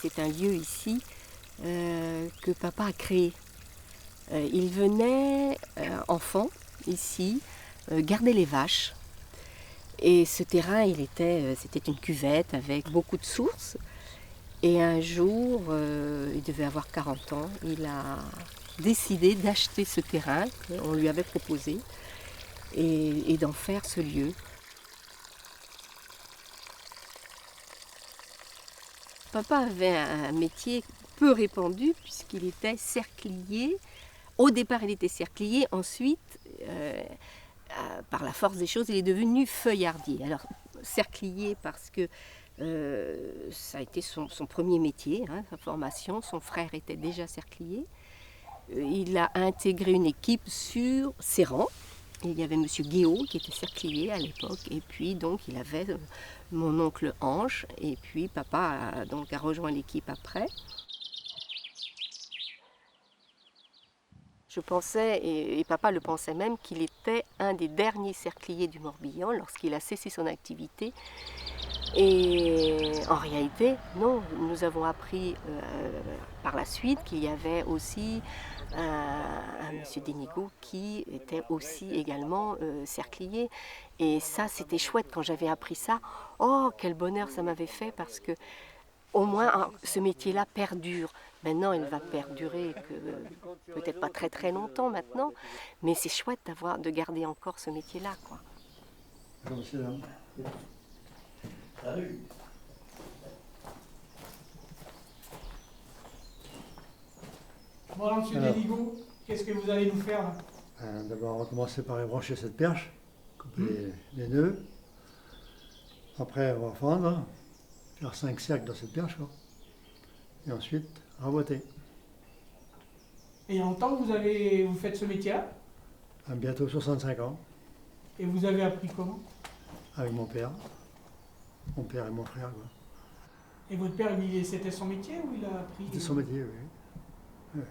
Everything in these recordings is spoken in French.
C'est un lieu ici que papa a créé. Il venait, enfant, ici, garder les vaches. Et ce terrain, c'était une cuvette avec beaucoup de sources. Et un jour, il devait avoir 40 ans, il a décidé d'acheter ce terrain qu'on lui avait proposé et d'en faire ce lieu. Papa avait un métier peu répandu puisqu'il était cerclier. Au départ, il était cerclier. Ensuite, par la force des choses, il est devenu feuillardier. Alors, cerclier parce que ça a été son premier métier, hein, sa formation. Son frère était déjà cerclier. Il a intégré une équipe sur ses rangs. Il y avait M. Guéot qui était cerclier à l'époque, et puis donc il avait mon oncle Ange, et puis papa a rejoint l'équipe après. Je pensais, et papa le pensait même, qu'il était un des derniers cercliers du Morbihan lorsqu'il a cessé son activité. Et en réalité, non, nous avons appris par la suite qu'il y avait aussi un monsieur Dénigaud qui était aussi également cerclier. Et ça, c'était chouette quand j'avais appris ça. Oh, quel bonheur ça m'avait fait parce que au moins ce métier-là perdure. Maintenant, il va perdurer que peut-être pas très très longtemps maintenant, mais c'est chouette de garder encore ce métier-là, quoi. Salut. Bon alors, monsieur Dénigaud, qu'est-ce que vous allez nous faire là? D'abord, on va commencer par ébrancher cette perche, couper les nœuds. Après, on va fendre, faire 5 cercles dans cette perche, quoi. Et ensuite, raboter. Et il y a longtemps que vous faites ce métier-là? À bientôt 65 ans, Et vous avez appris comment? avec mon père et mon frère, quoi. Et votre père, c'était son métier ou il a appris? C'était son métier, oui. Oui.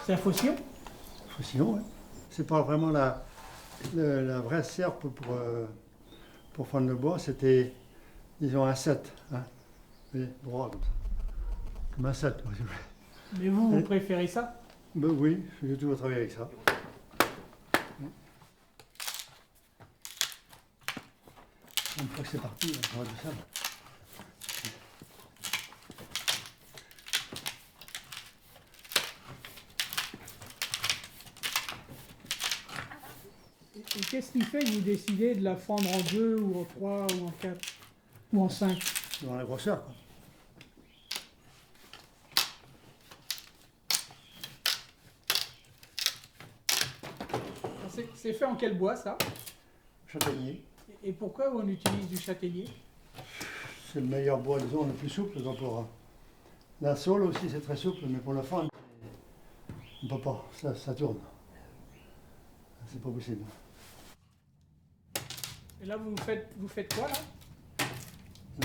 C'est un faucillon? Faucillon, oui. C'est pas vraiment la vraie serpe pour fendre le bois, c'était, disons, un 7. Hein. Oui, droit comme ça. Comme un 7, quoi, si vous voulez. Mais vous préférez ça? Ben oui, j'ai toujours travaillé avec ça. Une fois que c'est parti, on va tout ça. Et qu'est-ce qui fait que vous décidez de la fendre en 2 ou en 3 ou en 4 ou en 5? Dans la grosseur, quoi. C'est fait en quel bois ça? Châtaignier. Et pourquoi on utilise du châtaignier? C'est le meilleur bois, disons, le plus souple. Donc pour la saule aussi, c'est très souple, mais pour le fendre, on ne peut pas, ça tourne. C'est pas possible. Et là, vous faites quoi là?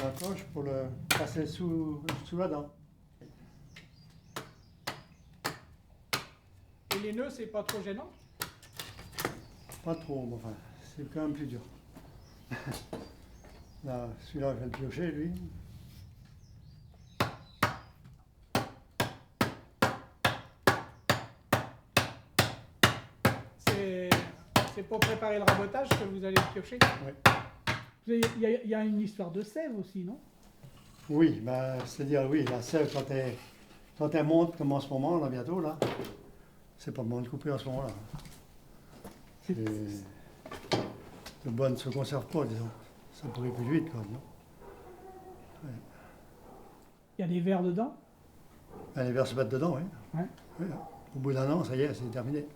La coche pour le passer sous la dent. Et les nœuds, c'est pas trop gênant? Pas trop, mais enfin, c'est quand même plus dur. Là, celui-là, je vais le piocher, lui. C'est pour préparer le rabotage que vous allez le piocher? Oui. Il y a une histoire de sève aussi, non? Oui, ben, c'est-à-dire, oui, la sève, quand elle monte, comme en ce moment, là, bientôt, là, c'est pas le moment de couper en ce moment-là. Le bois ne se conserve pas, disons. Ça pourrit plus vite, quoi, non? Ouais. Il y a des vers dedans. Les vers se battent dedans, oui. Ouais. Oui, au bout d'un an, ça y est, c'est terminé.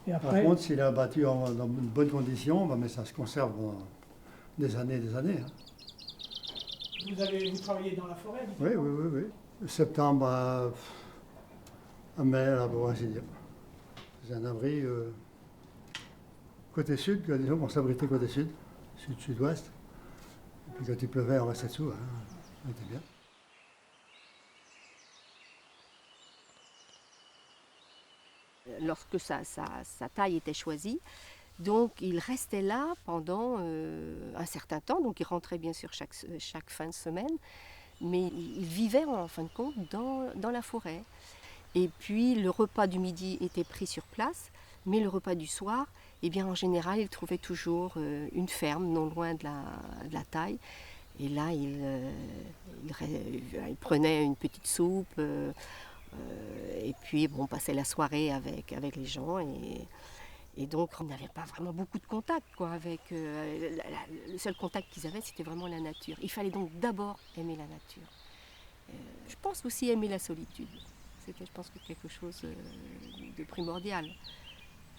Et Par après, contre, s'il est abattu dans de bonnes conditions, mais ça se conserve pendant des années et des années. vous travaillez dans la forêt, Oui, oui, oui, oui. De septembre à mai, là, pour ainsi dire. C'est un abri côté sud, disons, on s'abritait côté sud, sud-sud-ouest. Et puis quand il pleuvait, on restait dessous. On était bien. Lorsque sa taille était choisie, donc il restait là pendant un certain temps, donc il rentrait bien sûr chaque fin de semaine, mais il vivait en fin de compte dans la forêt. Et puis le repas du midi était pris sur place, mais le repas du soir, eh bien, en général, il trouvait toujours une ferme non loin de la taille. Et là, il prenait une petite soupe, et puis bon, on passait la soirée avec les gens. Et donc, on n'avait pas vraiment beaucoup de contact, quoi, avec, le seul contact qu'ils avaient, c'était vraiment la nature. Il fallait donc d'abord aimer la nature. Je pense aussi aimer la solitude. C'était, je pense, quelque chose de primordial.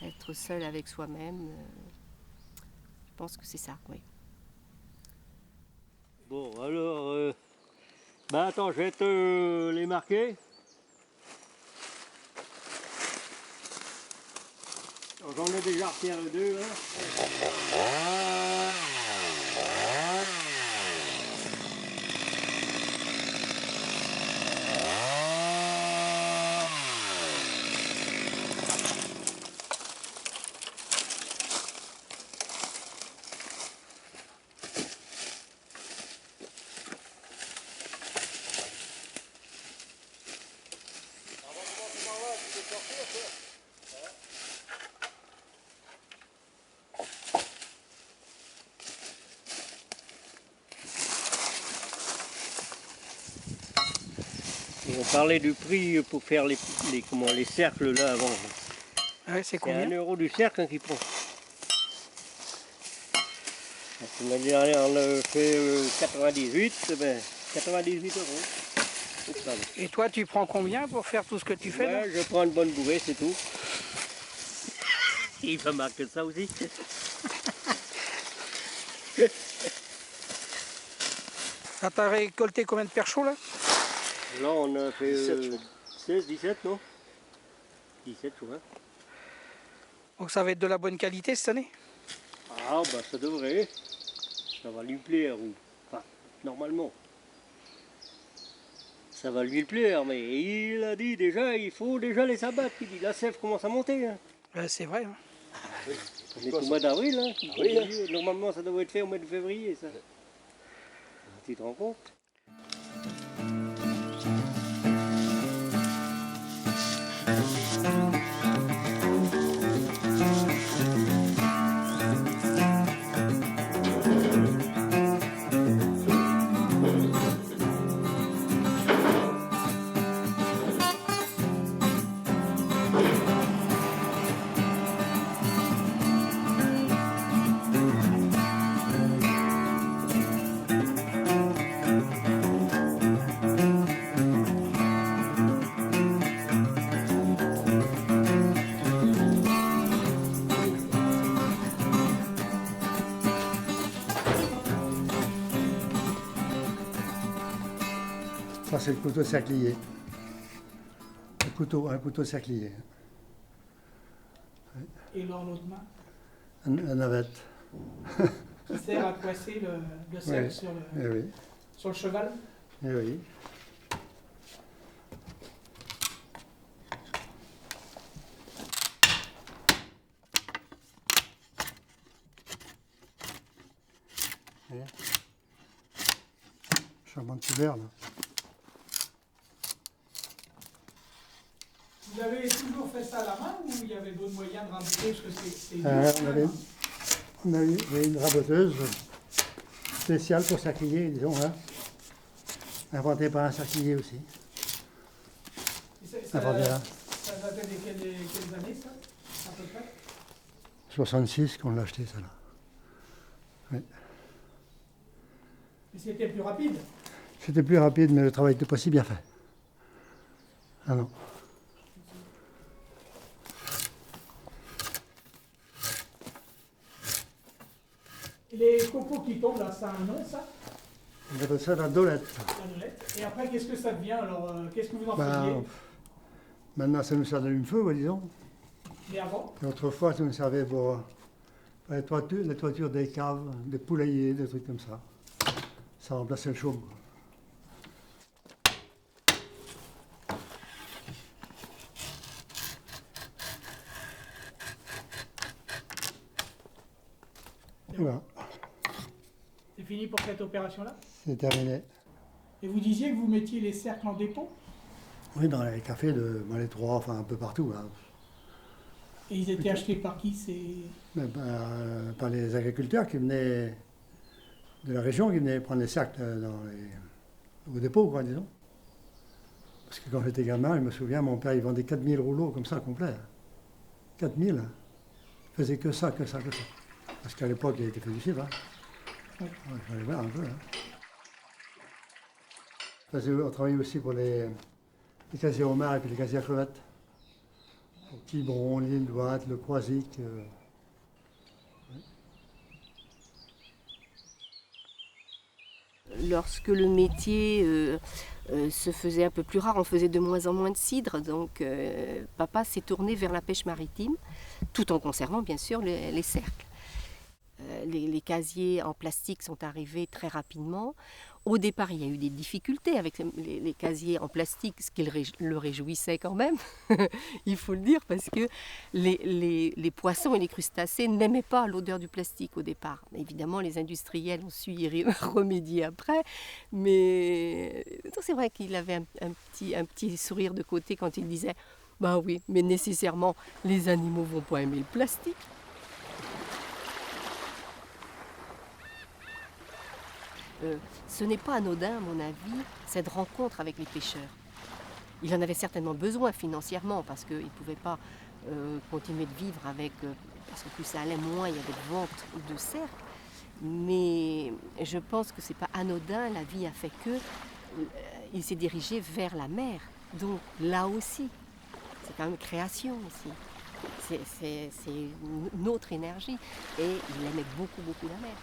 Être seul avec soi-même, je pense que c'est ça, oui. Bon, alors, attends, je vais te les marquer. J'en ai déjà retiré deux, là. On parlait du prix pour faire les cercles là avant. ouais, c'est C'est combien 1 euro du cercle qui prend. L'année dernière on a fait 98, 98 euros. Et toi, tu prends combien pour faire tout ce que tu fais là? Ouais, je prends une bonne bourrée, c'est tout. Il va marquer ça aussi. Ça t'a récolté combien de perchauds là? Là on a fait 16, 17, non 17, je crois. Donc ça va être de la bonne qualité cette année? Ah bah ça devrait. Ça va lui plaire. Enfin, normalement. Ça va lui plaire, mais il a dit déjà, il faut déjà les abattre. Il dit, la sève commence à monter. Hein. C'est vrai. Hein. On est au mois d'avril. Hein. Oui, hein. Normalement, ça devrait être fait au mois de février. Ça. Tu te rends compte? Ça, c'est le couteau cerclier. Un couteau cerclier. Et dans l'autre main, La navette. qui sert à coincer le cercle Oui. sur Eh oui. sur le cheval. Eh oui. Charbon de couvert, là. Vous avez toujours fait ça à la main ou il y avait d'autres moyens de raboter? Parce que c'est On a eu une raboteuse spéciale pour cerclier, disons, hein. Inventée par un cerclier aussi. Inventée là. Ça datait de quelles années ça, à peu près? 66 qu'on l'a acheté, ça là. Mais c'était plus rapide. C'était plus rapide, mais le travail n'était pas si bien fait. Ah non. Et les copeaux qui tombent là, ça a un nom ça? On appelle ça la dolette. La dolette. Et après, qu'est-ce que ça devient alors? Qu'est-ce que vous en Ben, faisiez? maintenant, ça nous sert d'allume-feu, disons. Et avant? Et autrefois, ça nous servait pour les toitures des caves, des poulaillers, des trucs comme ça. Ça remplaçait le chaume. Et voilà, C'est fini pour cette opération-là? c'est terminé. Et vous disiez que vous mettiez les cercles en dépôt? Oui, dans les cafés dans les trois, enfin un peu partout. Hein. Et ils étaient achetés par qui Mais, par les agriculteurs qui venaient de la région, qui venaient prendre les cercles au dépôt, quoi, disons. Parce que quand j'étais gamin, je me souviens, mon père, il vendait 4000 rouleaux comme ça, complets. 4000. Il faisait que ça, que ça, que ça. Parce qu'à l'époque, il était fait du chiffre. Hein. Oui. Ouais, il fallait voir un peu. Hein. On travaillait aussi pour les casiers homards et puis les casiers à crevettes. Le Quiberon, l'île d'Ouate, le Croisic. Lorsque le métier se faisait un peu plus rare, on faisait de moins en moins de cidre, donc papa s'est tourné vers la pêche maritime, tout en conservant bien sûr les cercles. Les casiers en plastique sont arrivés très rapidement. Au départ, il y a eu des difficultés avec les casiers en plastique, ce qui le réjouissait quand même, il faut le dire, parce que les poissons et les crustacés n'aimaient pas l'odeur du plastique au départ. Évidemment, les industriels ont su y remédier après, mais c'est vrai qu'il avait un petit sourire de côté quand il disait « Bah oui, mais nécessairement, les animaux vont pas aimer le plastique ». Ce n'est pas anodin, à mon avis, cette rencontre avec les pêcheurs. Il en avait certainement besoin financièrement parce qu'il ne pouvait pas continuer de vivre avec, parce que plus ça allait, moins il y avait de ventes de cercles. Mais je pense que ce n'est pas anodin, la vie a fait que il s'est dirigé vers la mer. Donc là aussi, c'est quand même une création aussi. C'est une autre énergie et il aimait beaucoup, beaucoup la mer.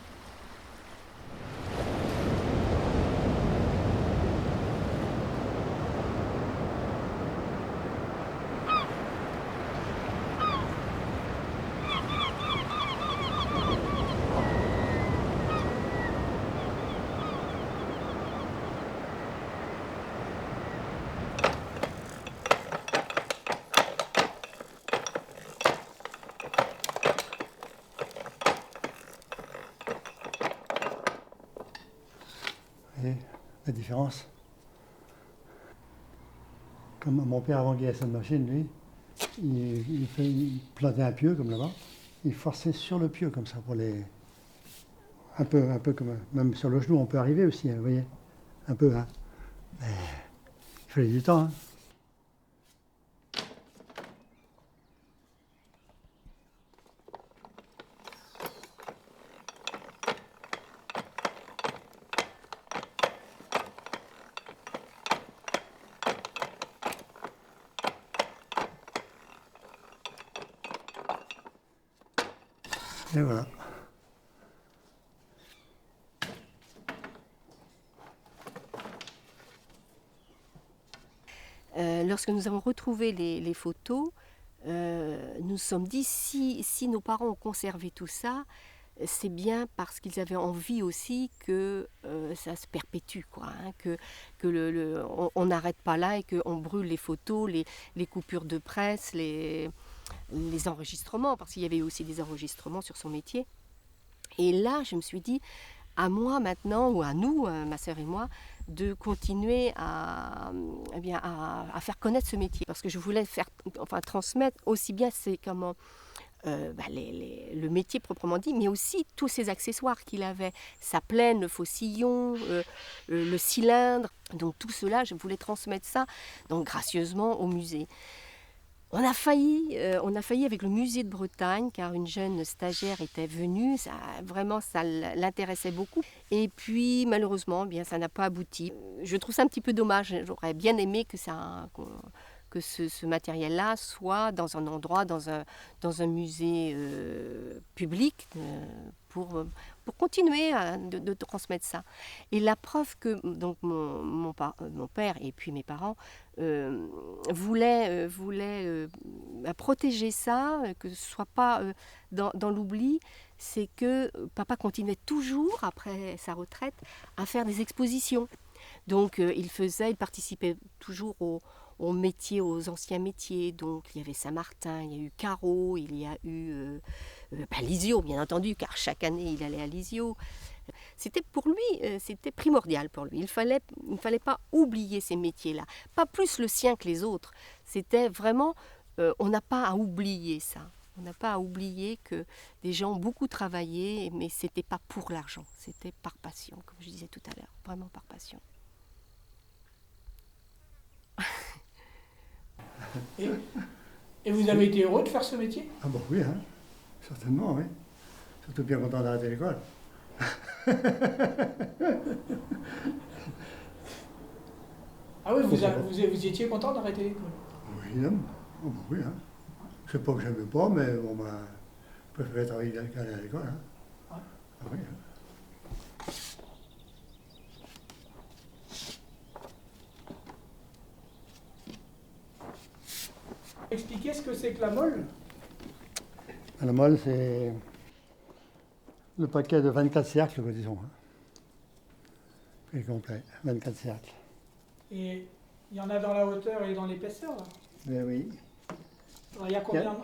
Vous voyez la différence? Comme mon père, avant qu'il ait cette machine, lui, il plantait un pieu comme là-bas, il forçait sur le pieu comme ça pour les... Un peu comme... Même sur le genou, on peut arriver aussi, hein, vous voyez? Un peu, hein? Mais il fallait du temps, hein? Et voilà. Lorsque nous avons retrouvé les photos, nous sommes dit si nos parents ont conservé tout ça, c'est bien parce qu'ils avaient envie aussi que ça se perpétue, quoi, hein, que on n'arrête pas là et qu'on brûle les photos, les coupures de presse, les enregistrements, parce qu'il y avait aussi des enregistrements sur son métier. Et là, je me suis dit, à moi maintenant, ou à nous, ma sœur et moi, de continuer à faire connaître ce métier. Parce que je voulais transmettre aussi bien le métier proprement dit, mais aussi tous ces accessoires qu'il avait, sa plane, le faucillon, le cylindre. Donc tout cela, je voulais transmettre ça donc gracieusement au musée. On a failli avec le musée de Bretagne, car une jeune stagiaire était venue, vraiment ça l'intéressait beaucoup. Et puis malheureusement, bien, ça n'a pas abouti. Je trouve ça un petit peu dommage, j'aurais bien aimé que ce matériel-là soit dans un endroit, dans un musée public, pour continuer de transmettre ça. Et la preuve que donc mon père et puis mes parents voulaient protéger ça, que ce ne soit pas dans l'oubli, c'est que papa continuait toujours, après sa retraite, à faire des expositions. Donc il participait toujours aux métiers, aux anciens métiers. Donc il y avait Saint-Martin, il y a eu Carreau, il y a eu Lisieux, bien entendu, car chaque année il allait à Lisieux. C'était pour lui, c'était primordial pour lui. Il ne fallait pas oublier ces métiers-là, pas plus le sien que les autres. C'était vraiment, on n'a pas à oublier ça. On n'a pas à oublier que des gens ont beaucoup travaillé, mais c'était pas pour l'argent, c'était par passion, comme je disais tout à l'heure, vraiment par passion. Et vous avez été heureux de faire ce métier? Ah bon, oui, hein, certainement, oui. Surtout bien content d'arrêter l'école. Ah oui, vous étiez content d'arrêter l'école? Oui, non. Oh, bah oui, hein. C'est pas que j'aimais pas, mais bon, bah, je préférais travailler qu'aller à l'école. Hein. Ouais. Ah oui, hein. Expliquez ce que c'est que la molle. La molle, c'est le paquet de 24 cercles, quoi, disons. Hein. Puis complet, 24 cercles. Et il y en a dans la hauteur et dans l'épaisseur, là. Ben oui. Alors, il y a combien?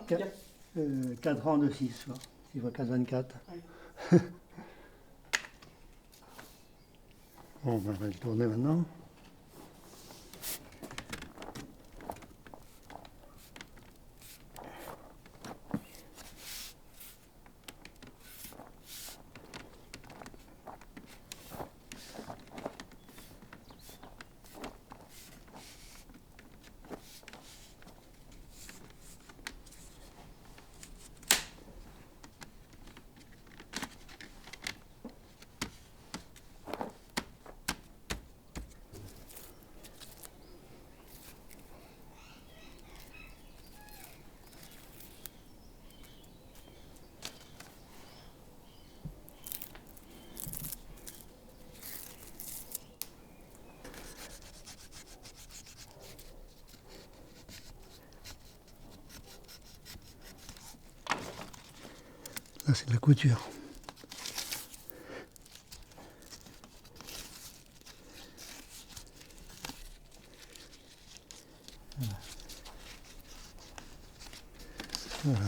4 rangs de 6, quoi. 6 fois 4, 24. Ouais. Bon, ben, on va le tourner maintenant. Là, c'est de la couture. Voilà.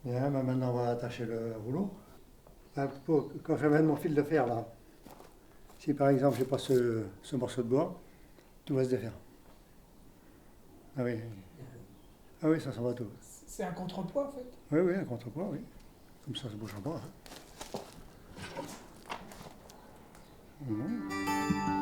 Bien, ben maintenant on va attacher le rouleau. Quand j'amène mon fil de fer là, si par exemple j'ai pas ce morceau de bois, tout va se défaire. Ah oui. Ah oui, ça s'en va tout. C'est un contrepoids, en fait. Oui, oui, un contrepoids, oui. Comme ça ne bougera pas. Hein.